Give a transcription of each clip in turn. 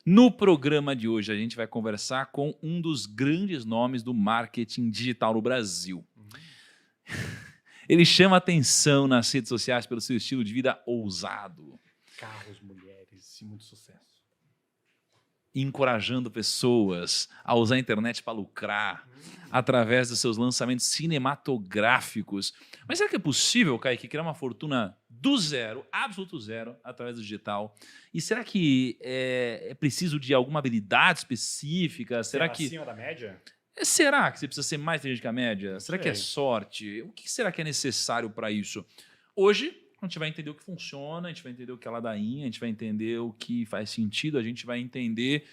No programa de hoje, a gente vai conversar com um dos grandes nomes do marketing digital no Brasil. Ele chama atenção nas redes sociais pelo seu estilo de vida ousado, Carros, mulheres e muito sucesso. encorajando pessoas a usar a internet para lucrar através dos seus lançamentos cinematográficos. Mas será que é possível, Kaique, criar uma fortuna do zero, absoluto zero, através do digital? E será que é preciso de alguma habilidade específica? Será que acima da média? Será que você precisa ser mais inteligente que a média? Será que é sei. sorte? O que será que é necessário para isso? Hoje, a gente vai entender o que funciona, a gente vai entender o que é ladainha, a gente vai entender o que faz sentido, a gente vai entender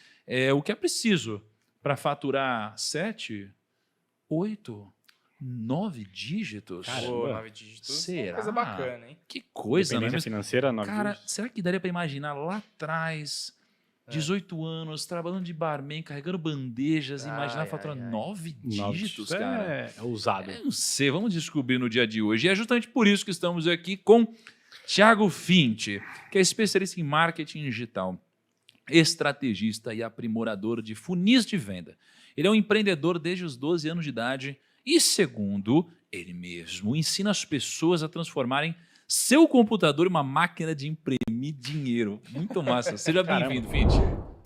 o que é preciso para faturar 7, 8, 9 dígitos. Caramba. Pô, 9 dígitos. Será? É uma coisa bacana, hein? Que coisa, não é Independência mesmo? financeira, 9 Cara, dígitos. será que daria para imaginar lá atrás, 18 anos, trabalhando de barman, carregando bandejas, e imaginar Ai, faturar ai, ai. 9 9 dígitos, dígitos cara? é ousado. Eu não sei, vamos descobrir no dia de hoje. E é justamente por isso que estamos aqui com Thiago Finti, que é especialista em marketing digital, estrategista e aprimorador de funis de venda. Ele é um empreendedor desde os 12 anos de idade e, segundo ele mesmo, ensina as pessoas a transformarem seu computador em uma máquina de imprimir dinheiro. Muito massa. Seja bem-vindo, Finti.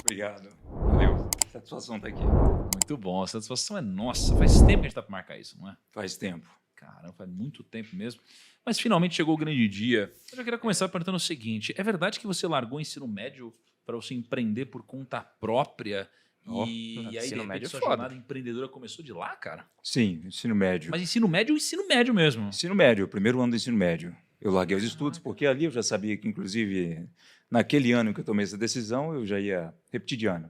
Obrigado. Valeu. Satisfação estar aqui. Muito bom. A satisfação é nossa. Faz tempo que a gente está para marcar isso, não é? Faz tempo. Caramba, faz muito tempo mesmo. Mas finalmente chegou o grande dia. Eu já queria começar perguntando o seguinte: é verdade que você largou o ensino médio para você empreender por conta própria? E aí, de ensino repente, médio é sua foda. jornada empreendedora começou de lá, cara? Sim, ensino médio. Mas ensino médio mesmo. Ensino médio, o primeiro ano do ensino médio. Eu larguei os estudos, porque ali eu já sabia que, inclusive, naquele ano que eu tomei essa decisão, eu já ia repetir de ano.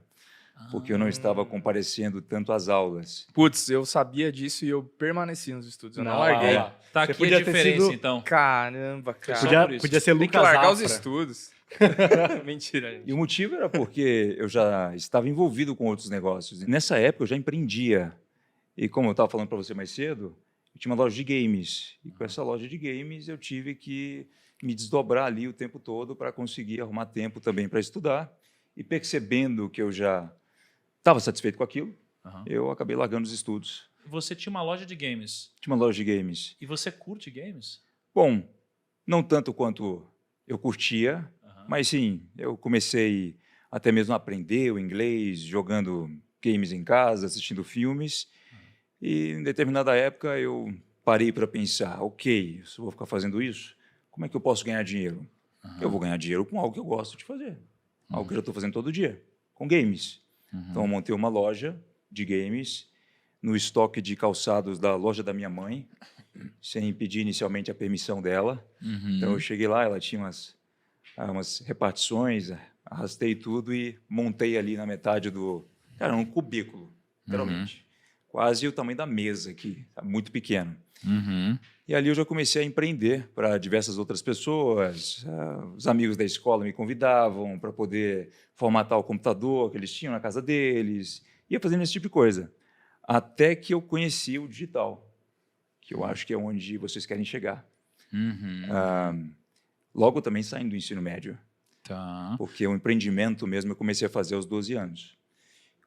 Porque eu não estava comparecendo tanto às aulas. Putz, eu sabia disso e eu permaneci nos estudos. Eu não, Não, larguei. olha lá. Tá Você aqui a podia ter diferença, sido- então. Caramba, cara. Só por isso. Podia ser Tem Lucas que largar os Afra. estudos. Mentira, gente. E o motivo era porque eu já estava envolvido com outros negócios. E nessa época eu já empreendia. E como eu estava falando para você mais cedo, eu tinha uma loja de games. E com essa loja de games eu tive que me desdobrar ali o tempo todo para conseguir arrumar tempo também para estudar. E percebendo que eu já estava satisfeito com aquilo, Aham. eu acabei largando os estudos. Você tinha uma loja de games. Tinha uma loja de games. E você curte games? Bom, não tanto quanto eu curtia, Aham. mas sim, eu comecei até mesmo a aprender o inglês, jogando games em casa, assistindo filmes. E em determinada época eu parei para pensar, ok, se eu vou ficar fazendo isso, como é que eu posso ganhar dinheiro? Eu vou ganhar dinheiro com algo que eu gosto de fazer, algo que eu já estou fazendo todo dia, com games. Então eu montei uma loja de games no estoque de calçados da loja da minha mãe, sem pedir inicialmente a permissão dela. Então eu cheguei lá, ela tinha umas repartições, arrastei tudo e montei ali na metade cara, um cubículo, literalmente. Quase o tamanho da mesa aqui, tá muito pequeno. Uhum. E ali eu já comecei a empreender para diversas outras pessoas. Os amigos da escola me convidavam para poder formatar o computador que eles tinham na casa deles. Ia fazendo esse tipo de coisa. Até que eu conheci o digital, que eu acho que é onde vocês querem chegar. Logo também saindo do ensino médio, Tá. porque o empreendimento mesmo eu comecei a fazer aos 12 anos.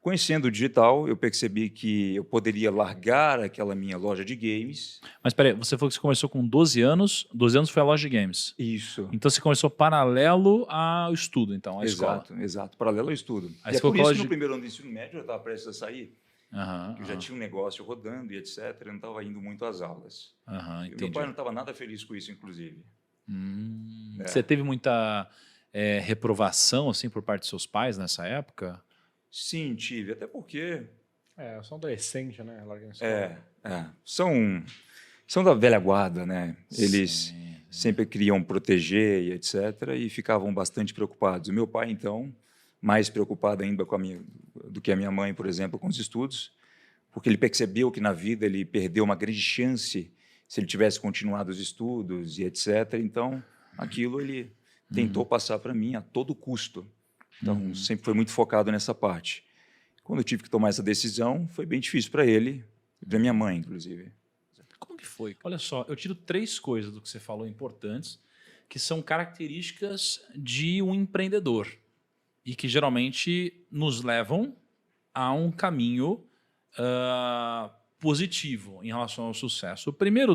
Conhecendo o digital, eu percebi que eu poderia largar aquela minha loja de games. Mas peraí, você falou que você começou com 12 anos. 12 anos foi a loja de games. Isso. Então você começou paralelo ao estudo, então, à escola. Exato, exato. Paralelo ao estudo. Aí E você é por colocou isso que de- no primeiro ano do ensino médio eu estava prestes a sair. Aham, Eu já tinha um negócio rodando e etc. Eu não estava indo muito às aulas. aham, E meu entendi. pai não estava nada feliz com isso, inclusive. É. Você teve muita reprovação assim por parte de seus pais nessa época? Sim, tive. Até porque É, só adolescente, né? Larga na escola. são da velha guarda, né? Eles Sim. sempre queriam proteger e etc. E ficavam bastante preocupados. O meu pai, então, mais preocupado ainda do que a minha mãe, por exemplo, com os estudos, porque ele percebeu que na vida ele perdeu uma grande chance se ele tivesse continuado os estudos e etc. Então, aquilo ele tentou passar para mim a todo custo. Então, sempre foi muito focado nessa parte. Quando eu tive que tomar essa decisão, foi bem difícil para ele e para minha mãe, inclusive. Como que foi? Olha só, eu tiro 3 coisas do que você falou importantes, que são características de um empreendedor. e que geralmente nos levam a um caminho positivo em relação ao sucesso. A primeira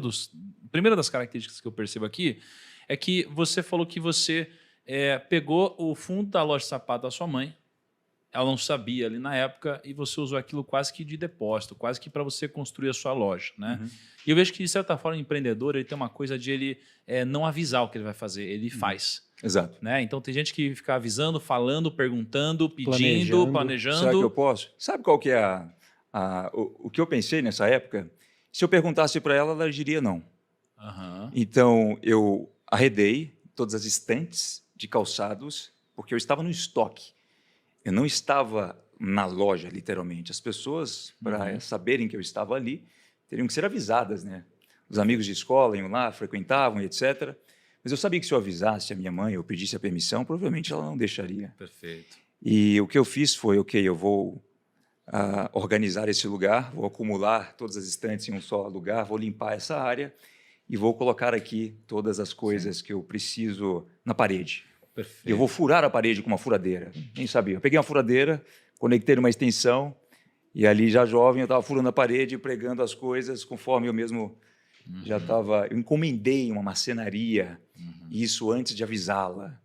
das características que eu percebo aqui é que você falou que você pegou o fundo da loja de sapato da sua mãe, ela não sabia ali na época, e você usou aquilo quase que de depósito, quase que para você construir a sua loja, né? Uhum. E eu vejo que, de certa forma, o empreendedor ele tem uma coisa de ele não avisar o que ele vai fazer, ele faz. Exato. Né? Então tem gente que fica avisando, falando, perguntando, pedindo, planejando. Será que eu posso? Sabe qual que é o que eu pensei nessa época? Se eu perguntasse para ela, ela diria não. Aham. Então, eu arredei todas as estantes de calçados, porque eu estava no estoque. Eu não estava na loja, literalmente. As pessoas, para saberem que eu estava ali, teriam que ser avisadas, né? Os amigos de escola iam lá, frequentavam, etc. Mas eu sabia que se eu avisasse a minha mãe, eu pedisse a permissão, provavelmente ela não deixaria. Perfeito. E o que eu fiz foi, ok, eu vou organizar esse lugar, vou acumular todas as estantes em um só lugar, vou limpar essa área e vou colocar aqui todas as coisas que eu preciso na parede. Perfeito. Eu vou furar a parede com uma furadeira. Nem sabia. Eu peguei uma furadeira, conectei numa extensão e ali já jovem eu estava furando a parede, pregando as coisas conforme eu mesmo já estava... Eu encomendei uma marcenaria, isso antes de avisá-la.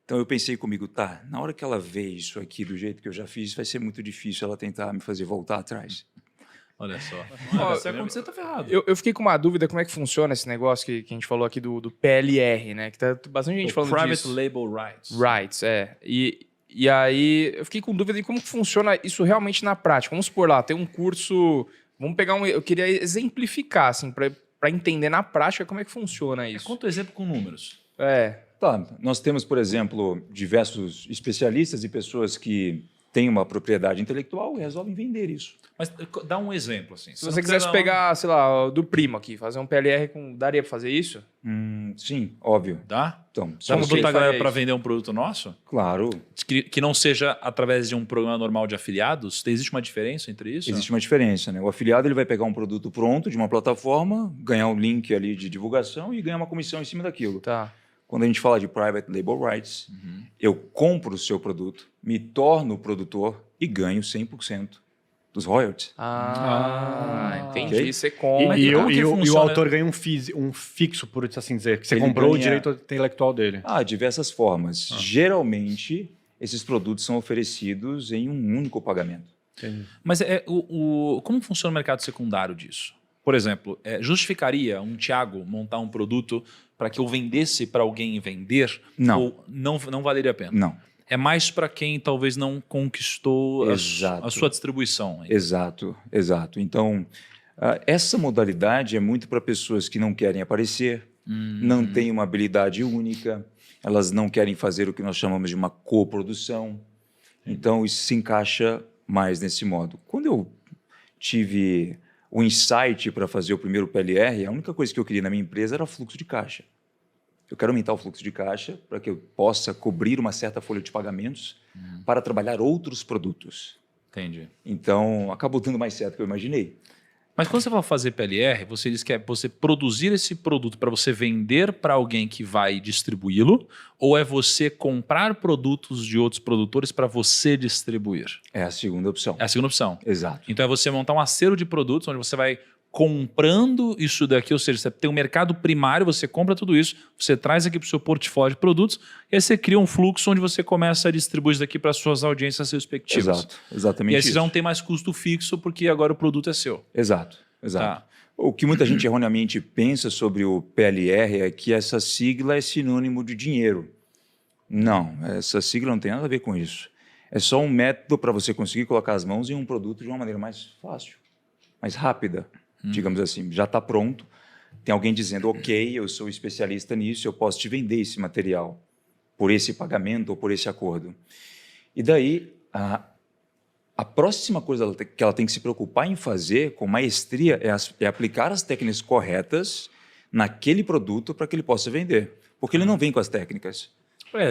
Então eu pensei comigo, tá, na hora que ela vê isso aqui do jeito que eu já fiz, vai ser muito difícil ela tentar me fazer voltar atrás. Olha só. Ó, Se acontecer, tá ferrado. Eu fiquei com uma dúvida, como é que funciona esse negócio que a gente falou aqui do PLR, né? Que tá bastante gente falando Private disso. Label Rights. Rights, é. E aí eu fiquei com dúvida de como que funciona isso realmente na prática. Vamos supor lá, tem um curso... Vamos pegar eu queria exemplificar, assim, para entender na prática como é que funciona isso. Conta um exemplo com números. Tá, nós temos, por exemplo, diversos especialistas e pessoas que têm uma propriedade intelectual e resolvem vender isso. Mas dá um exemplo, assim. Se você quisesse pegar, sei lá, do primo aqui, fazer um PLR com... Daria para fazer isso? Sim, óbvio. Dá? Então, Dá Como pra que ele botar a galera faria para isso? vender um produto nosso? claro, Que não seja através de um programa normal de afiliados? Existe uma diferença entre isso? existe uma diferença, né? O afiliado ele vai pegar um produto pronto de uma plataforma, ganhar um link ali de divulgação e ganhar uma comissão em cima daquilo. Tá. Quando a gente fala de private label rights, eu compro o seu produto, me torno produtor e ganho 100% dos royalties. Entendi. Ok. Você E, compra. e, como o- que e o- e o funciona? autor ganha um fixo, por assim dizer, que você Ele comprou o ganha- direito intelectual dele. Diversas formas. Geralmente, esses produtos são oferecidos em um único pagamento. Entendi. Mas como funciona o mercado secundário disso? Por exemplo, justificaria um Thiago montar um produto para que eu vendesse para alguém Não. Ou não valeria a pena? Não. É mais para quem talvez não conquistou Exato. a sua distribuição. Exato, exato. Então, essa modalidade é muito para pessoas que não querem aparecer, não têm uma habilidade única, elas não querem fazer o que nós chamamos de uma coprodução. Então, isso se encaixa mais nesse modo. Quando eu tive o insight para fazer o primeiro PLR, a única coisa que eu queria na minha empresa era fluxo de caixa. Eu quero aumentar o fluxo de caixa para que eu possa cobrir uma certa folha de pagamentos para trabalhar outros produtos. Entendi. Então, acabou dando mais certo do que eu imaginei. Mas quando você vai fazer PLR, você diz que é você produzir esse produto para você vender para alguém que vai distribuí-lo, ou é você comprar produtos de outros produtores para você distribuir? É a segunda opção. É a segunda opção. Exato. Então é você montar um acervo de produtos onde você vai comprando isso daqui, ou seja, você tem um mercado primário, você compra tudo isso, você traz aqui para o seu portfólio de produtos e aí você cria um fluxo onde você começa a distribuir isso daqui para as suas audiências respectivas. Exato. Exatamente E aí você isso. já não tem mais custo fixo porque agora o produto é seu. Exato. Exato. Tá. O que muita gente erroneamente pensa sobre o PLR é que essa sigla é sinônimo de dinheiro. Não, essa sigla não tem nada a ver com isso. É só um método para você conseguir colocar as mãos em um produto de uma maneira mais fácil, mais rápida, digamos assim. Já está pronto, tem alguém dizendo, ok, eu sou especialista nisso, eu posso te vender esse material por esse pagamento ou por esse acordo. E daí, a próxima coisa que ela tem que se preocupar em fazer com maestria é aplicar as técnicas corretas naquele produto para que ele possa vender. Porque ele não vem com as técnicas.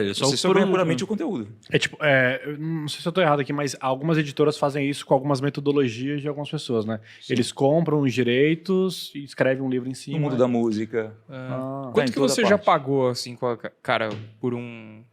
Você só ganha puramente o conteúdo. É tipo, eu não sei se eu estou errado aqui, mas algumas editoras fazem isso com algumas metodologias de algumas pessoas, né? Sim. Eles compram os direitos e escrevem um livro em cima. No mundo da música. Ah, Quanto em que toda você já parte. pagou, assim, cara, por um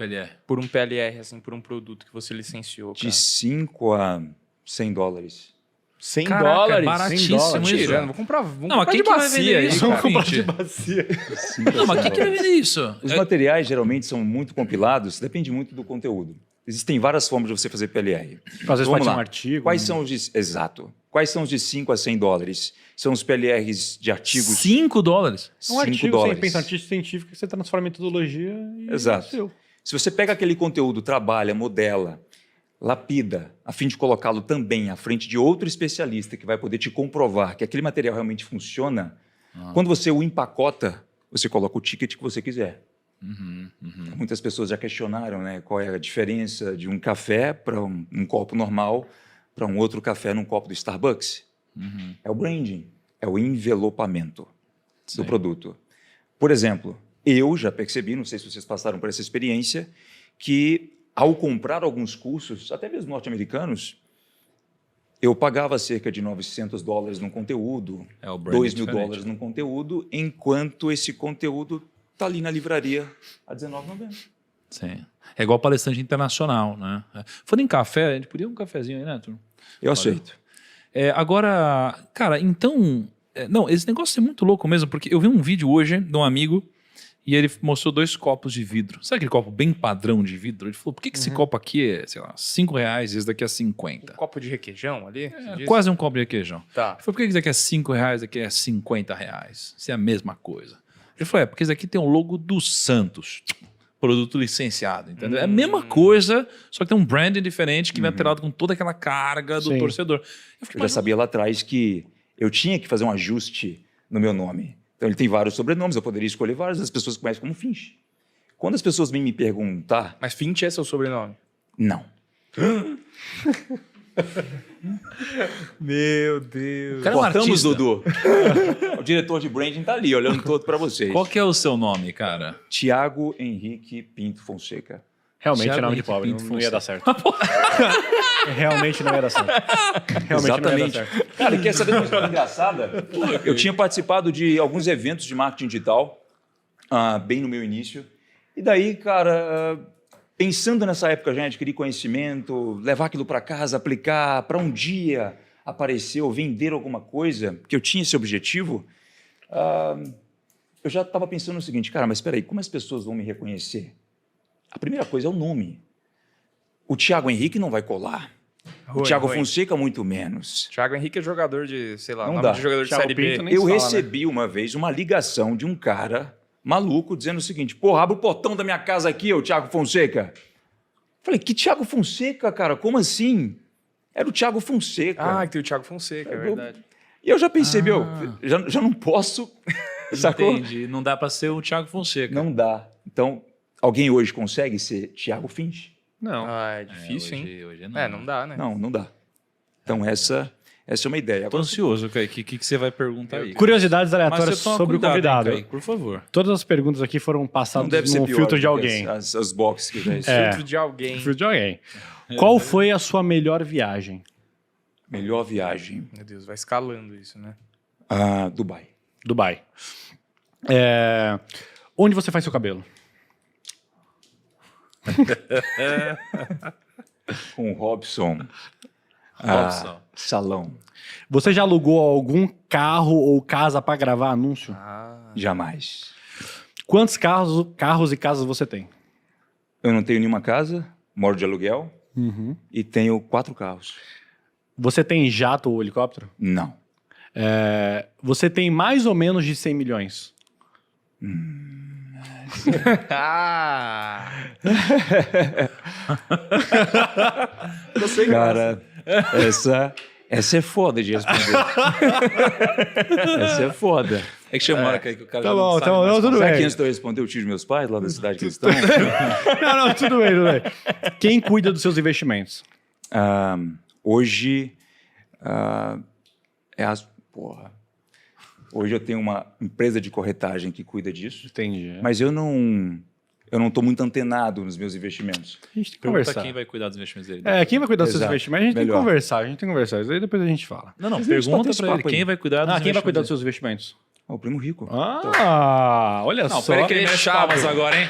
PLR. por um PLR, assim, por um produto que você licenciou, cara? De 5 a 100 dólares. 100 Caraca, dólares? baratíssimo Tá isso. tirando. Vou comprar, vamos Não, mas comprar quem de que vai bacia vender aí, isso? cara. Comprar de bacia. 5 a Não, 100 mas quem que vai dólares. vender isso? Os materiais geralmente são muito compilados, depende muito do conteúdo. Existem várias formas de você fazer PLR. Às vezes Vamos pode ser lá. um artigo. Quais são os de... Exato. Quais são os de 5 a 100 dólares? São os PLRs de artigos... 5 dólares? Um 5 artigo, dólares. você pensa em artigo científico, que você transforma em metodologia e Exato. é seu. Se você pega aquele conteúdo, trabalha, modela, lapida, a fim de colocá-lo também à frente de outro especialista que vai poder te comprovar que aquele material realmente funciona, quando você o empacota, você coloca o ticket que você quiser. Muitas pessoas já questionaram, né, qual é a diferença de um café para um copo normal para um outro café num copo do Starbucks. É o branding, é o envelopamento do produto. Por exemplo, eu já percebi, não sei se vocês passaram por essa experiência, que ao comprar alguns cursos, até mesmo norte-americanos, eu pagava cerca de 900 dólares num conteúdo, É o branding 2 mil diferente. dólares num conteúdo, enquanto esse conteúdo está ali na livraria a R$19,90. Sim. É igual palestrante internacional, né? Falando em café, a gente podia um cafezinho aí, né, turma? Eu aceito. Agora, cara, então... não, esse negócio é muito louco mesmo, porque eu vi um vídeo hoje de um amigo e ele mostrou 2 copos de vidro. Sabe aquele copo bem padrão de vidro? Ele falou, por que esse copo aqui é, sei lá, R$5 e esse daqui é 50? Um copo de requeijão ali? você disse? Quase um copo de requeijão. Tá. Ele falou, por que esse daqui é R$5 e esse daqui é R$50? Se é a mesma coisa. Ele falou, porque esse aqui tem o logo do Santos. Produto licenciado, entendeu? É a mesma coisa, só que tem um branding diferente que vem atrelado com toda aquela carga do Sim. torcedor. Eu já sabia lá atrás que eu tinha que fazer um ajuste no meu nome. Então, ele tem vários sobrenomes, eu poderia escolher vários, as pessoas começam como Finch. Quando as pessoas vêm me perguntar, Mas Finch é seu sobrenome? não. Meu Deus. O cara é um Cortamos, artista. Dudu. O diretor de branding tá ali, olhando todo para vocês. Qual que é o seu nome, cara? Tiago Henrique Pinto Fonseca. Realmente Thiago é nome de Henrique pobre, Pinto não ia dar Fonseca. certo. Realmente não ia dar certo. Realmente Exatamente. não ia dar certo. Cara, e quer saber uma coisa engraçada? Eu tinha participado de alguns eventos de marketing digital, bem no meu início. E daí, cara, pensando nessa época já de adquirir conhecimento, levar aquilo para casa, aplicar, para um dia aparecer ou vender alguma coisa, que eu tinha esse objetivo, eu já estava pensando no seguinte, cara, mas espera aí, como as pessoas vão me reconhecer? A primeira coisa é o nome. O Thiago Henrique não vai colar. O Thiago Fonseca, muito menos. Thiago Henrique é jogador de, sei lá, Não nome dá. de jogador de Thiago Série B. Pinto nem Eu fala, recebi uma vez uma ligação de um cara maluco dizendo o seguinte: porra, abre o portão da minha casa aqui, ô Thiago Fonseca. Falei, que Thiago Fonseca, cara? Como assim? Era o Thiago Fonseca. Ah, que tem o Thiago Fonseca, é verdade. E eu já pensei, já não posso, sacou? Entendi. Não dá pra ser o Thiago Fonseca. Não dá. Então, alguém hoje consegue ser Thiago Finch? Não. Ah, é difícil, hein? Hoje Não dá, né? Não, não dá. Então, essa é uma ideia. Tô Agora, ansioso, Kaique. O que você vai perguntar aí? Curiosidades Mas aleatórias você toma sobre cuidado, o convidado. hein, Kaique, por favor. Todas as perguntas aqui foram não passadas deve ser no pior filtro de do que alguém. as boxes que eu já recebi. Filtro de alguém. Filtro de alguém. Qual foi a sua melhor viagem? Melhor viagem. Meu Deus, vai escalando isso, né? Dubai. Dubai. Onde você faz seu cabelo? Com o Robson. Robson. Salão. Você já alugou algum carro ou casa para gravar anúncio? Jamais. Quantos carros e casas você tem? Eu não tenho nenhuma casa, moro de aluguel e tenho 4 carros. Você tem jato ou helicóptero? Não. Você tem mais ou menos de 100 milhões? Cara, essa é foda de responder. Essa é foda. É que chama a hora que o cara Tá já bom, não tá sabe bom, mais não, tudo Será que bem. antes de eu responder o tio dos meus pais, lá da cidade que eles estão? Não, tudo bem, tudo bem. Quem cuida dos seus investimentos? Hoje, porra. Hoje eu tenho uma empresa de corretagem que cuida disso, Entendi. mas eu não estou muito antenado nos meus investimentos. A gente tem que Pergunta conversar. quem vai cuidar dos investimentos dele. Quem vai cuidar dos seus Exato. investimentos? A gente tem Melhor. que conversar, Isso aí depois a gente fala. Não, Mas pergunta bota esse pra ele. papo aí. Quem vai cuidar dos Quem vai cuidar dos investimentos seus investimentos? O primo rico. Olha dele? Não, só. peraí que ele mexe Fechado. palmas agora, hein?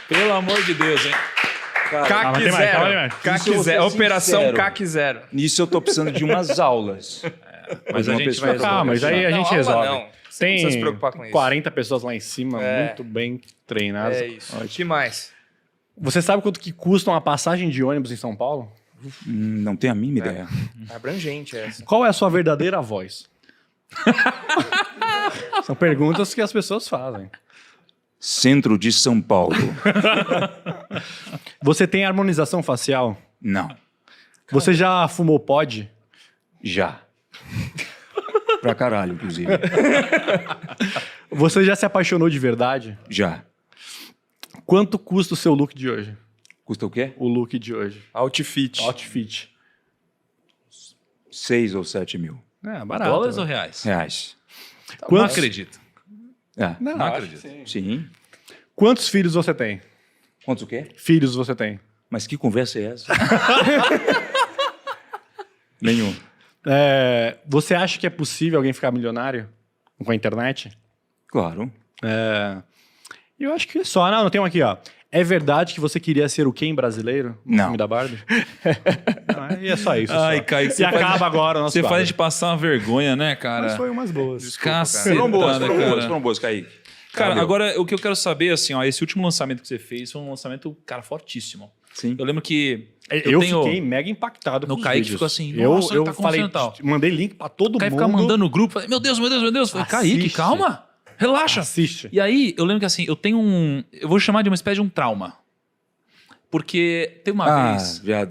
Pelo amor de Deus, hein? mas CAC tem mais, calma aí, zero. mais. CAC Isso eu vou zero. ser Operação sincero. CAC zero. Nisso eu tô precisando de umas aulas. Mas a Uma gente pessoa vai pra Ah, mas aí a Não, gente aula resolve. não. Você não Tem precisa se preocupar com isso. 40 pessoas lá em cima, É. muito bem treinadas. É isso. O que mais? Você sabe quanto que custa uma passagem de ônibus em São Paulo? Não tenho a mínima ideia. É abrangente essa. Qual é a sua verdadeira voz? São perguntas que as pessoas fazem. Centro de São Paulo. Você tem harmonização facial? Não. Você já fumou pod? Já. Pra caralho, inclusive. Você já se apaixonou de verdade? Já. Quanto custa o seu look de hoje? Custa o quê? O look de hoje. Outfit. Outfit. 6 ou 7 mil É, barato. Dólares né? ou reais? reais. Não Quantos, acredito. É. Não, Não acho acredito. que sim. Sim. Quantos filhos você tem? Quantos o quê? Filhos você tem? Mas que conversa é essa? Nenhum. Você acha que é possível alguém ficar milionário com a internet? Claro. Eu acho que é só. Não, tem um aqui, ó. É verdade que você queria ser o Ken brasileiro? No Não. filme da Barbie? Não, e é só isso. Ai, só. Kaique, E você faz- acaba agora o nosso Você faz a quadro. gente passar uma vergonha, né, cara? Mas foi umas boas. Cacetada, Foram boas, cara. foram boas, Kaique. Cara, Valeu. agora o que eu quero saber, assim, ó, esse último lançamento que você fez foi um lançamento, cara, fortíssimo. Sim. Eu lembro que Eu tenho- fiquei mega impactado No com os Kaique vídeos. ficou assim, eu nossa, eu tá falei, acontecendo tal. mandei link pra todo o Kaique mundo. ficava mandando no grupo, falei, meu Deus, meu Deus, meu Deus. Falei, Kaique, Assiste. calma, relaxa. Assiste. E aí, eu lembro que assim, eu tenho eu vou chamar de uma espécie de um trauma. Porque tem uma vez... Já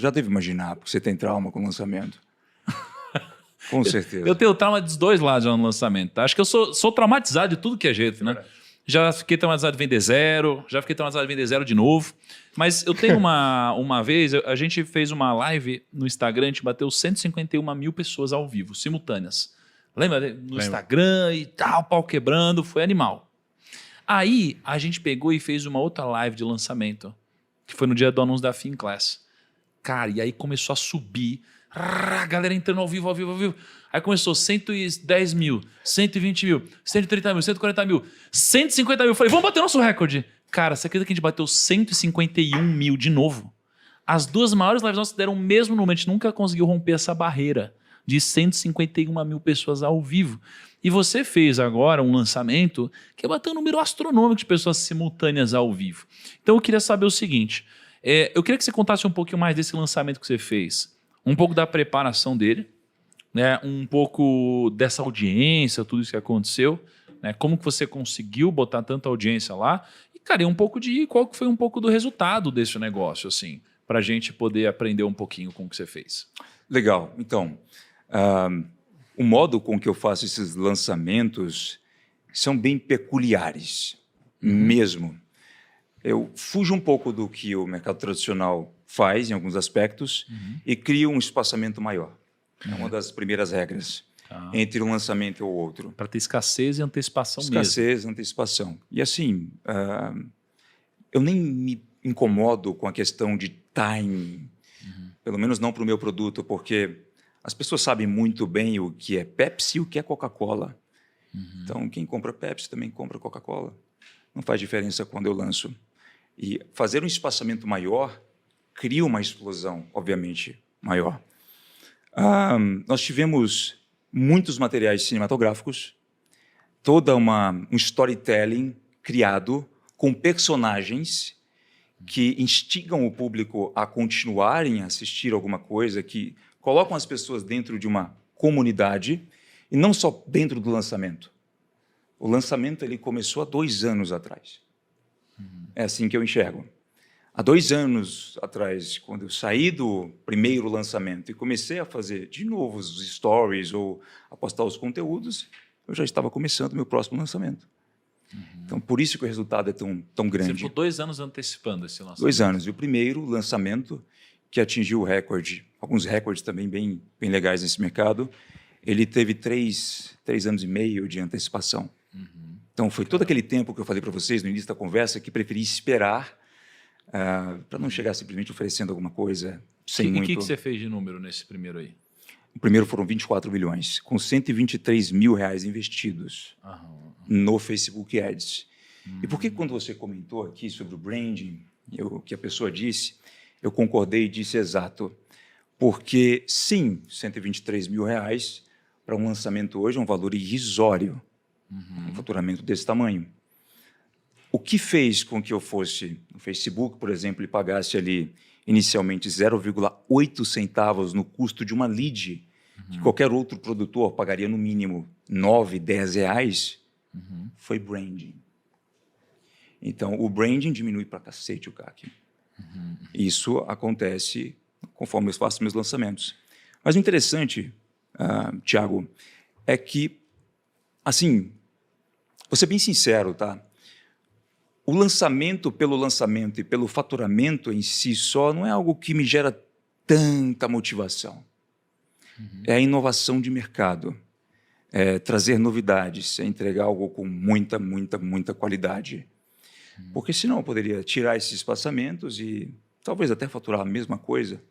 deve imaginar, porque você tem trauma com o lançamento. Com certeza. Eu tenho trauma dos dois lados já no lançamento. Tá? Acho que eu sou traumatizado de tudo que é jeito, né? Já fiquei traumatizado de vender zero, já fiquei traumatizado de vender zero de novo. Mas eu tenho uma vez, a gente fez uma live no Instagram, a gente bateu 151 mil pessoas ao vivo, simultâneas. Lembra? No Instagram e tal, pau quebrando, foi animal. Aí a gente pegou e fez uma outra live de lançamento, que foi no dia do anúncio da Finclass. Cara, e aí começou a subir, a galera entrando ao vivo, ao vivo, ao vivo. Aí começou 110 mil, 120 mil, 130 mil, 140 mil, 150 mil. Eu falei, vamos bater nosso recorde. Cara, você acredita que a gente bateu 151 mil de novo? As duas maiores lives nossas deram o mesmo número, a gente nunca conseguiu romper essa barreira de 151 mil pessoas ao vivo. E você fez agora um lançamento que bateu um número astronômico de pessoas simultâneas ao vivo. Então eu queria saber o seguinte, eu queria que você contasse um pouquinho mais desse lançamento que você fez, um pouco da preparação dele, né, um pouco dessa audiência, tudo isso que aconteceu, né, como que você conseguiu botar tanta audiência lá, e, cara, e um pouco de qual que foi um pouco do resultado desse negócio, assim, para a gente poder aprender um pouquinho com o que você fez. Legal. Então, o modo com que eu faço esses lançamentos são bem peculiares, mesmo. Eu fujo um pouco do que o mercado tradicional faz em alguns aspectos e crio um espaçamento maior. É uma das primeiras regras entre um lançamento e o outro. Para ter escassez e antecipação mesmo. Escassez, antecipação. E assim, eu nem me incomodo com a questão de timing, pelo menos não para o meu produto, porque as pessoas sabem muito bem o que é Pepsi e o que é Coca-Cola. Então, quem compra Pepsi também compra Coca-Cola. Não faz diferença quando eu lanço. E fazer um espaçamento maior cria uma explosão, obviamente, maior. Nós tivemos muitos materiais cinematográficos, toda um storytelling criado com personagens que instigam o público a continuarem a assistir alguma coisa, que colocam as pessoas dentro de uma comunidade e não só dentro do lançamento. O lançamento ele começou há 2 anos atrás. É assim que eu enxergo. Há 2 anos atrás, quando eu saí do primeiro lançamento e comecei a fazer de novo os stories ou a postar os conteúdos, eu já estava começando o meu próximo lançamento. Então, por isso que o resultado é tão grande. Você ficou 2 anos antecipando esse lançamento. 2 anos. E o primeiro lançamento que atingiu o recorde, alguns recordes também bem legais nesse mercado, ele teve 3 anos e meio de antecipação. Então, foi todo aquele tempo que eu falei para vocês no início da conversa que preferi esperar para não chegar simplesmente oferecendo alguma coisa sem muito... E o que você fez de número nesse primeiro aí? O primeiro foram 24 milhões, com 123 mil reais investidos no Facebook Ads. E por que quando você comentou aqui sobre o branding, o que a pessoa disse, eu concordei e disse exato. Porque, sim, R$123 mil para um lançamento hoje é um valor irrisório, um faturamento desse tamanho. O que fez com que eu fosse no Facebook, por exemplo, e pagasse ali inicialmente 0,8 centavos no custo de uma lead, que qualquer outro produtor pagaria no mínimo 9, 10 reais, foi branding. Então, o branding diminui para cacete o CAC. Isso acontece conforme eu faço meus lançamentos. Mas o interessante, Thiago, é que, assim, vou ser bem sincero, tá? O lançamento pelo lançamento e pelo faturamento em si só não é algo que me gera tanta motivação. É a inovação de mercado, é trazer novidades, é entregar algo com muita, muita, muita qualidade. Porque senão eu poderia tirar esses espaçamentos e talvez até faturar a mesma coisa,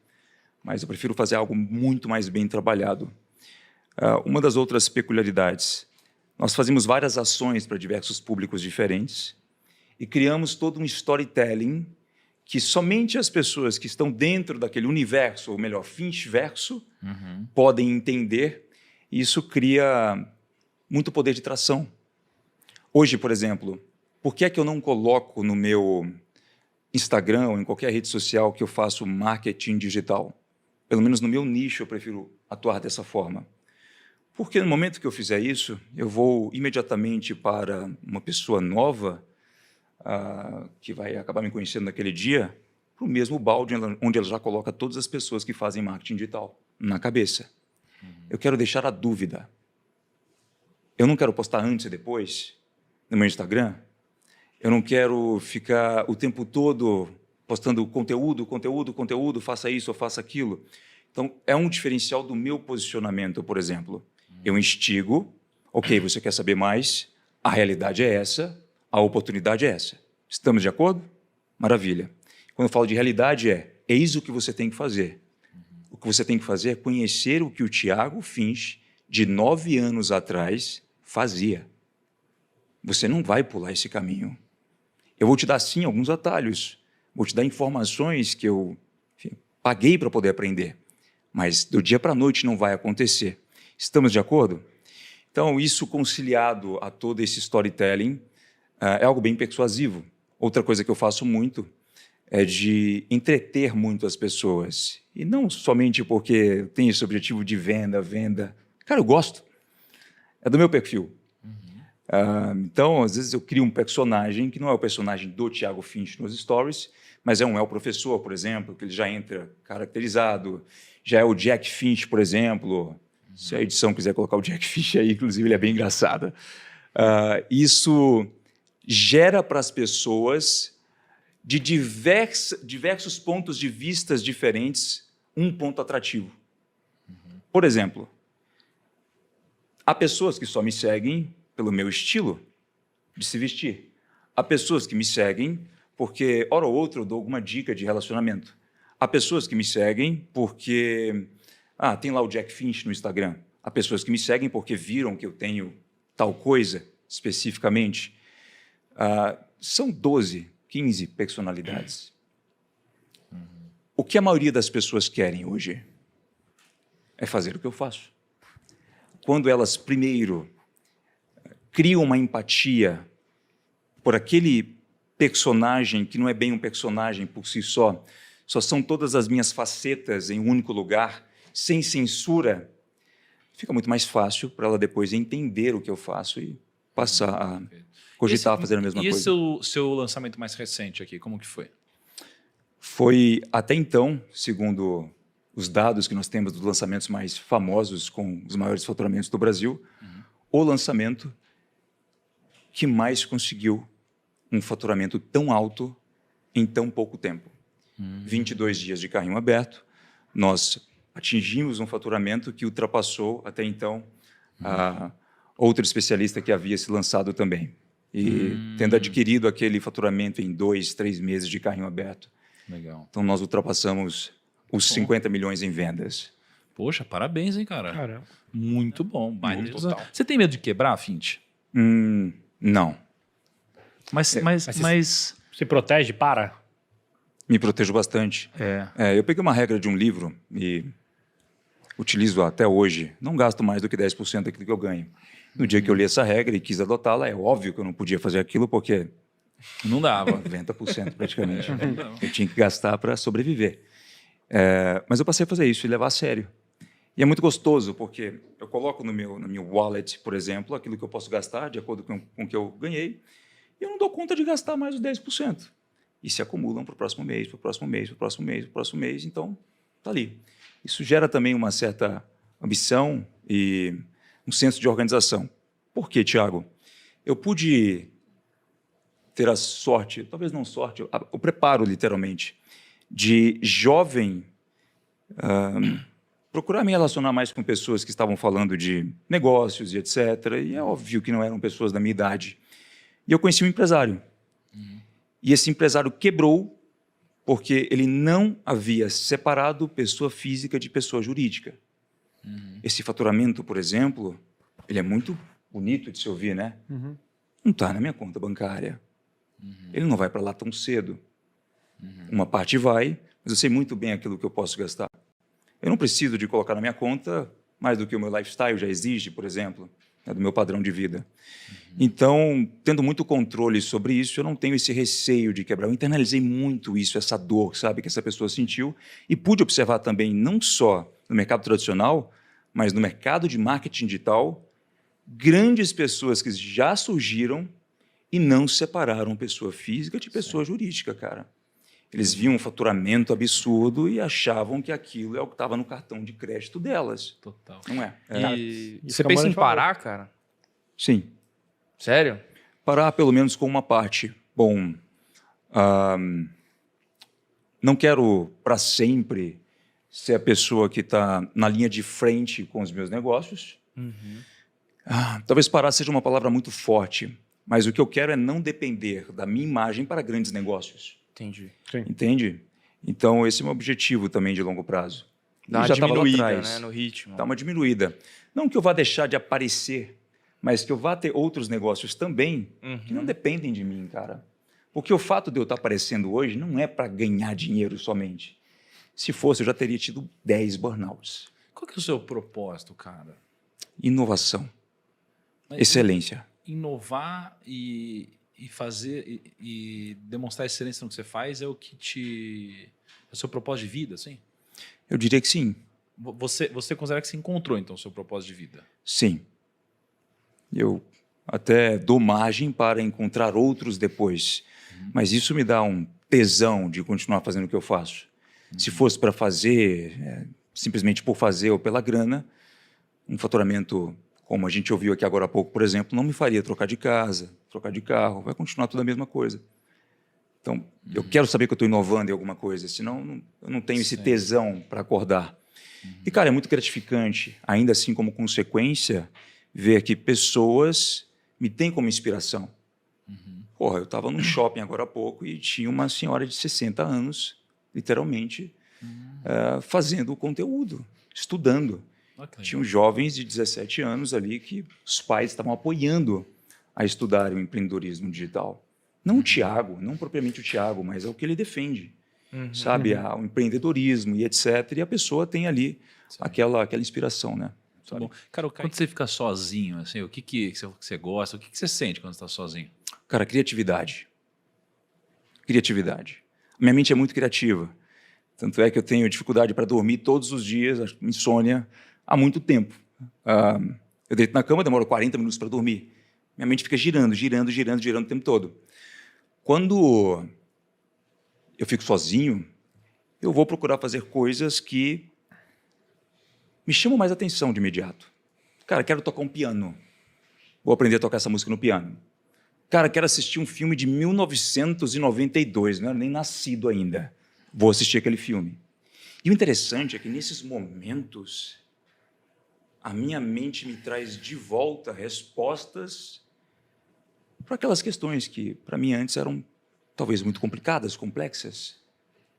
mas eu prefiro fazer algo muito mais bem trabalhado. Uma das outras peculiaridades, nós fazemos várias ações para diversos públicos diferentes e criamos todo um storytelling que somente as pessoas que estão dentro daquele universo, ou melhor, Finchverso, podem entender, e isso cria muito poder de tração. Hoje, por exemplo, por que é que eu não coloco no meu Instagram ou em qualquer rede social que eu faço marketing digital? Pelo menos no meu nicho eu prefiro atuar dessa forma. Porque no momento que eu fizer isso, eu vou imediatamente para uma pessoa nova que vai acabar me conhecendo naquele dia, para o mesmo balde onde ela já coloca todas as pessoas que fazem marketing digital na cabeça. Eu quero deixar a dúvida. Eu não quero postar antes e depois no meu Instagram. Eu não quero ficar o tempo todo postando conteúdo, faça isso ou faça aquilo. Então, é um diferencial do meu posicionamento, por exemplo. Eu instigo, ok, você quer saber mais? A realidade é essa, a oportunidade é essa. Estamos de acordo? Maravilha. Quando eu falo de realidade eis o que você tem que fazer. O que você tem que fazer é conhecer o que o Thiago Finch, de 9 anos atrás, fazia. Você não vai pular esse caminho. Eu vou te dar, sim, alguns atalhos. Vou te dar informações que eu paguei para poder aprender. Mas do dia para a noite não vai acontecer. Estamos de acordo? Então, isso conciliado a todo esse storytelling é algo bem persuasivo. Outra coisa que eu faço muito é de entreter muito as pessoas. E não somente porque tem esse objetivo de venda. Cara, eu gosto. É do meu perfil. Então, às vezes eu crio um personagem que não é o personagem do Thiago Finch nos stories, mas é o professor, por exemplo, que ele já entra caracterizado, já é o Jack Finch, por exemplo. Se a edição quiser colocar o Jack Finch aí, inclusive, ele é bem engraçado. Isso gera para as pessoas, de diversos pontos de vistas diferentes, um ponto atrativo. Por exemplo, há pessoas que só me seguem pelo meu estilo de se vestir. Há pessoas que me seguem porque, hora ou outra, eu dou alguma dica de relacionamento. Há pessoas que me seguem porque... tem lá o Jack Finch no Instagram. Há pessoas que me seguem porque viram que eu tenho tal coisa, especificamente. São 12, 15 personalidades. O que a maioria das pessoas querem hoje é fazer o que eu faço. Quando elas, primeiro, criam uma empatia por aquele personagem que não é bem um personagem por si só são todas as minhas facetas em um único lugar, sem censura, fica muito mais fácil para ela depois entender o que eu faço e passar a cogitar fazer a mesma coisa. E esse seu lançamento mais recente aqui, como que foi? Foi, até então, segundo os dados que nós temos dos lançamentos mais famosos, com os maiores faturamentos do Brasil, o lançamento que mais conseguiu um faturamento tão alto em tão pouco tempo. 22 dias de carrinho aberto, nós atingimos um faturamento que ultrapassou, até então, a outro especialista que havia se lançado também. E tendo adquirido aquele faturamento em 2, 3 meses de carrinho aberto. Legal. Então, nós ultrapassamos os 50 milhões em vendas. Poxa, parabéns, hein, cara? Caramba. Muito bom. Muito total. Você tem medo de quebrar, Finch? Não. Mas Você protege para? Me protejo bastante. Eu peguei uma regra de um livro e utilizo até hoje. Não gasto mais do que 10% daquilo que eu ganho. No dia que eu li essa regra e quis adotá-la, é óbvio que eu não podia fazer aquilo porque Não dava. 90% praticamente. Não. Eu tinha que gastar para sobreviver. Mas eu passei a fazer isso e levar a sério. E é muito gostoso, porque eu coloco no meu wallet, por exemplo, aquilo que eu posso gastar de acordo com o que eu ganhei, e eu não dou conta de gastar mais os 10%. E se acumulam para o próximo mês, para o próximo mês, para o próximo mês, para o próximo mês, então está ali. Isso gera também uma certa ambição e um senso de organização. Por quê, Thiago? Eu pude ter a sorte, talvez não sorte, o preparo, literalmente, de jovem procurar me relacionar mais com pessoas que estavam falando de negócios e etc. E é óbvio que não eram pessoas da minha idade. E eu conheci um empresário. E esse empresário quebrou porque ele não havia separado pessoa física de pessoa jurídica. Esse faturamento, por exemplo, ele é muito bonito de se ouvir, né? Não está na minha conta bancária. Ele não vai para lá tão cedo. Uma parte vai, mas eu sei muito bem aquilo que eu posso gastar. Eu não preciso de colocar na minha conta mais do que o meu lifestyle já exige, por exemplo, do meu padrão de vida. Então, tendo muito controle sobre isso, eu não tenho esse receio de quebrar. Eu internalizei muito isso, essa dor, sabe, que essa pessoa sentiu, e pude observar também, não só no mercado tradicional, mas no mercado de marketing digital, grandes pessoas que já surgiram e não separaram pessoa física de pessoa jurídica, cara. Eles viam um faturamento absurdo e achavam que aquilo é o que estava no cartão de crédito delas. Total. Não é? E Isso você que a pensa Mari em falou. parar, cara? Sim. Sério? Parar pelo menos com uma parte. Bom, não quero para sempre ser a pessoa que está na linha de frente com os meus negócios. Talvez parar seja uma palavra muito forte, mas o que eu quero é não depender da minha imagem para grandes negócios. Entendi. Sim. Entende? Então, esse é o meu objetivo também de longo prazo. Dá E uma já estava lá diminuída, atrás. né, no ritmo. Dá uma diminuída. Não que eu vá deixar de aparecer, mas que eu vá ter outros negócios também que não dependem de mim, cara. Porque o fato de eu estar aparecendo hoje não é para ganhar dinheiro somente. Se fosse, eu já teria tido 10 burnouts. Qual que é o seu propósito, cara? Inovação. Mas Excelência. inovar e fazer e demonstrar excelência no que você faz é o que é o seu propósito de vida, assim? Eu diria que sim. Você considera que você encontrou, então, o seu propósito de vida? Sim. Eu até dou margem para encontrar outros depois. Mas isso me dá um tesão de continuar fazendo o que eu faço. Se fosse para fazer, simplesmente por fazer ou pela grana, um faturamento, como a gente ouviu aqui agora há pouco, por exemplo, não me faria trocar de casa, trocar de carro, vai continuar tudo a mesma coisa. Então, eu quero saber que eu estou inovando em alguma coisa, senão eu não tenho esse tesão para acordar. E, cara, é muito gratificante, ainda assim como consequência, ver que pessoas me têm como inspiração. Porra, eu estava num shopping agora há pouco e tinha uma senhora de 60 anos, literalmente, fazendo o conteúdo, estudando. Tinham jovens de 17 anos ali que os pais estavam apoiando a estudar o empreendedorismo digital. Não o Thiago, não propriamente o Thiago, mas é o que ele defende. Sabe, o empreendedorismo e etc. E a pessoa tem ali aquela inspiração, né? Tá bom. Cara, quando você fica sozinho, assim, o que você gosta, o que você sente quando você está sozinho? Cara, criatividade. Criatividade. Minha mente é muito criativa. Tanto é que eu tenho dificuldade para dormir todos os dias, insônia, há muito tempo. Eu deito na cama, demoro 40 minutos para dormir. Minha mente fica girando o tempo todo. Quando eu fico sozinho, eu vou procurar fazer coisas que me chamam mais atenção de imediato. Cara, quero tocar um piano. Vou aprender a tocar essa música no piano. Cara, quero assistir um filme de 1992, não era nem nascido ainda. Vou assistir aquele filme. E o interessante é que nesses momentos, a minha mente me traz de volta respostas para aquelas questões que, para mim, antes eram talvez muito complicadas, complexas.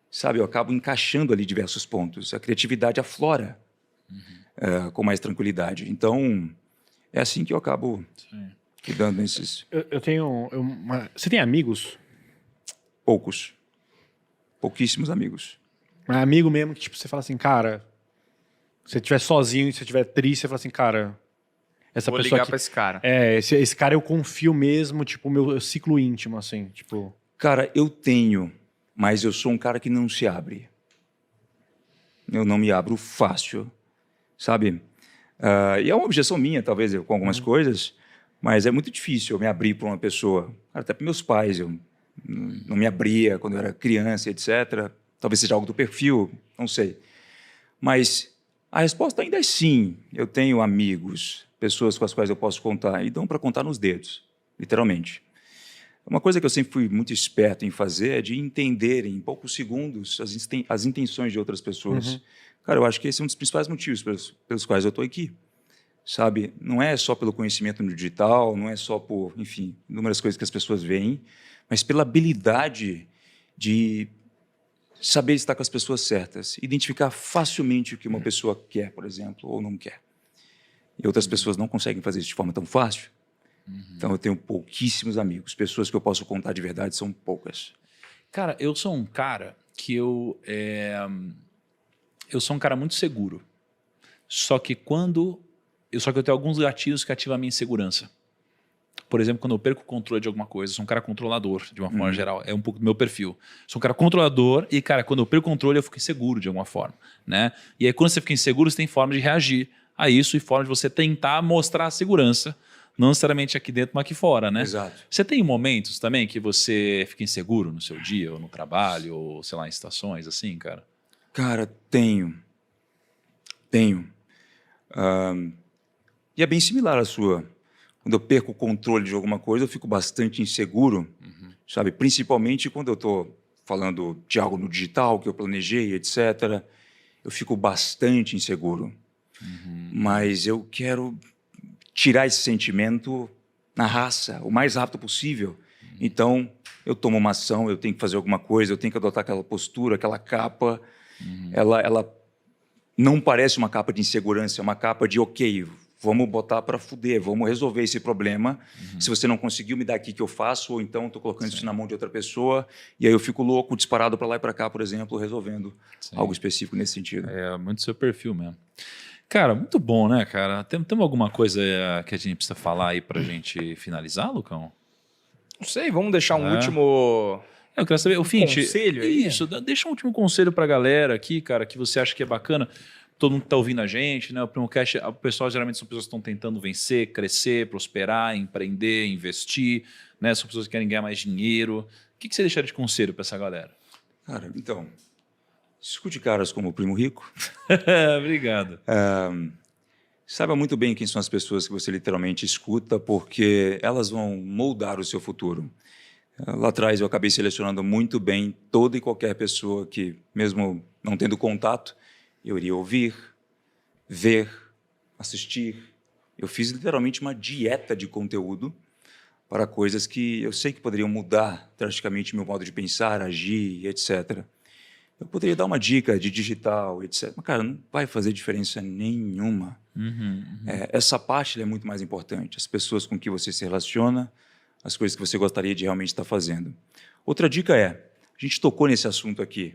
Sabe, eu acabo encaixando ali diversos pontos. A criatividade aflora com mais tranquilidade. Então, é assim que eu acabo lidando nesses... Você tem amigos? Poucos. pouquíssimos amigos. Mas amigo mesmo que, tipo, você fala assim, cara, se você estiver sozinho, se você estiver triste, você fala assim, cara, essa Vou pessoa ligar aqui... pra esse cara. Esse cara eu confio mesmo, tipo, o meu ciclo íntimo, assim, tipo... Cara, eu tenho, mas eu sou um cara que não se abre. Eu não me abro fácil, sabe? E é uma objeção minha, talvez, com algumas coisas, mas é muito difícil eu me abrir para uma pessoa. Cara, até para meus pais, eu não me abria quando eu era criança, etc. Talvez seja algo do perfil, não sei. Mas a resposta ainda é sim. Eu tenho amigos, pessoas com as quais eu posso contar, e dão para contar nos dedos, literalmente. Uma coisa que eu sempre fui muito esperto em fazer é de entender em poucos segundos as intenções de outras pessoas. Cara, eu acho que esse é um dos principais motivos pelos quais eu estou aqui. Sabe? Não é só pelo conhecimento no digital, não é só por, enfim, inúmeras coisas que as pessoas veem, mas pela habilidade de saber estar com as pessoas certas, identificar facilmente o que uma pessoa quer, por exemplo, ou não quer. E outras pessoas não conseguem fazer isso de forma tão fácil. Então, eu tenho pouquíssimos amigos. Pessoas que eu posso contar de verdade são poucas. Cara, eu sou um cara que eu sou um cara muito seguro. Só que eu tenho alguns gatilhos que ativam a minha insegurança. Por exemplo, quando eu perco o controle de alguma coisa, eu sou um cara controlador, de uma forma geral. É um pouco do meu perfil. Sou um cara controlador e, cara, quando eu perco o controle, eu fico inseguro de alguma forma, né? E aí, quando você fica inseguro, você tem forma de reagir a isso e forma de você tentar mostrar a segurança, não necessariamente aqui dentro, mas aqui fora, né? Exato. Você tem momentos também que você fica inseguro no seu dia, ou no trabalho, ou, sei lá, em situações assim, cara? Cara, tenho. Tenho. E é bem similar à sua. Quando eu perco o controle de alguma coisa, eu fico bastante inseguro, sabe? Principalmente quando eu estou falando de algo no digital, que eu planejei, etc. Eu fico bastante inseguro. Mas eu quero tirar esse sentimento na raça, o mais rápido possível. Então, eu tomo uma ação, eu tenho que fazer alguma coisa, eu tenho que adotar aquela postura, aquela capa. Ela não parece uma capa de insegurança, é uma capa de, ok, vamos botar para fuder, vamos resolver esse problema. Se você não conseguiu, me dá aqui que eu faço, ou então estou colocando isso na mão de outra pessoa, e aí eu fico louco, disparado para lá e para cá, por exemplo, resolvendo algo específico nesse sentido. É muito seu perfil mesmo. Cara, muito bom, né, cara? Tem alguma coisa que a gente precisa falar aí pra gente finalizar, Lucão? Não sei, vamos deixar um último... Eu quero saber, o Fint, conselho aí? isso, deixa um último conselho pra galera aqui, cara, que você acha que é bacana. Todo mundo que tá ouvindo a gente, né? O Primocast, o pessoal geralmente são pessoas que estão tentando vencer, crescer, prosperar, empreender, investir, né? São pessoas que querem ganhar mais dinheiro. O que você deixaria de conselho pra essa galera? Cara, então, escute caras como o Primo Rico. Obrigado. Saiba muito bem quem são as pessoas que você literalmente escuta, porque elas vão moldar o seu futuro. Lá atrás eu acabei selecionando muito bem toda e qualquer pessoa que, mesmo não tendo contato, eu iria ouvir, ver, assistir. Eu fiz literalmente uma dieta de conteúdo para coisas que eu sei que poderiam mudar drasticamente meu modo de pensar, agir, etc. Eu poderia dar uma dica de digital, etc. Mas, cara, não vai fazer diferença nenhuma. Essa parte é muito mais importante. As pessoas com que você se relaciona, as coisas que você gostaria de realmente estar fazendo. Outra dica é, a gente tocou nesse assunto aqui,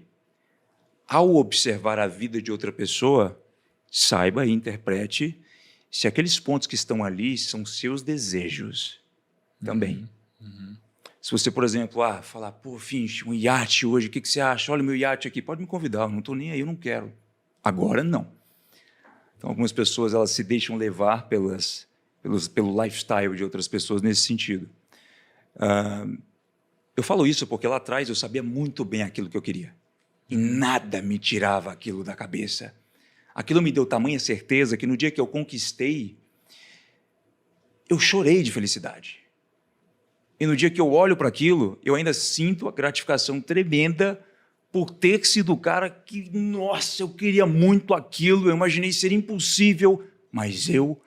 ao observar a vida de outra pessoa, saiba e interprete se aqueles pontos que estão ali são seus desejos também. Se você, por exemplo, falar, pô, Finch, um iate hoje, o que você acha? Olha o meu iate aqui, pode me convidar, eu não estou nem aí, eu não quero. Agora, não. Então, algumas pessoas elas se deixam levar pelo lifestyle de outras pessoas nesse sentido. Eu falo isso porque lá atrás eu sabia muito bem aquilo que eu queria. E nada me tirava aquilo da cabeça. Aquilo me deu tamanha certeza que no dia que eu conquistei, eu chorei de felicidade. E no dia que eu olho para aquilo, eu ainda sinto a gratificação tremenda por ter sido o cara que, nossa, eu queria muito aquilo, eu imaginei ser impossível, mas eu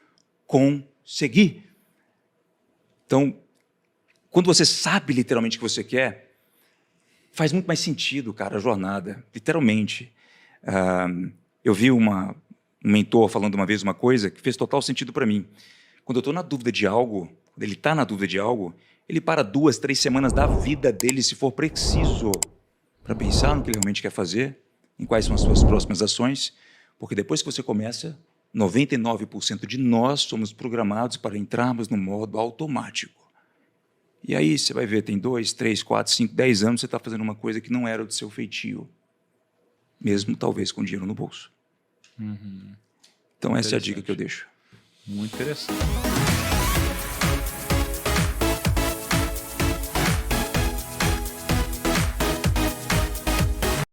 consegui. Então, quando você sabe literalmente o que você quer, faz muito mais sentido, cara, a jornada, literalmente. Eu vi um mentor falando uma vez uma coisa que fez total sentido para mim. Quando eu estou na dúvida de algo, quando ele está na dúvida de algo, ele para 2, 3 semanas da vida dele, se for preciso, para pensar no que ele realmente quer fazer, em quais são as suas próximas ações, porque depois que você começa, 99% de nós somos programados para entrarmos no modo automático. E aí você vai ver, tem 2, 3, 4, 5, 10 anos você está fazendo uma coisa que não era do seu feitio, mesmo talvez com dinheiro no bolso. Então essa é a dica que eu deixo. Muito interessante.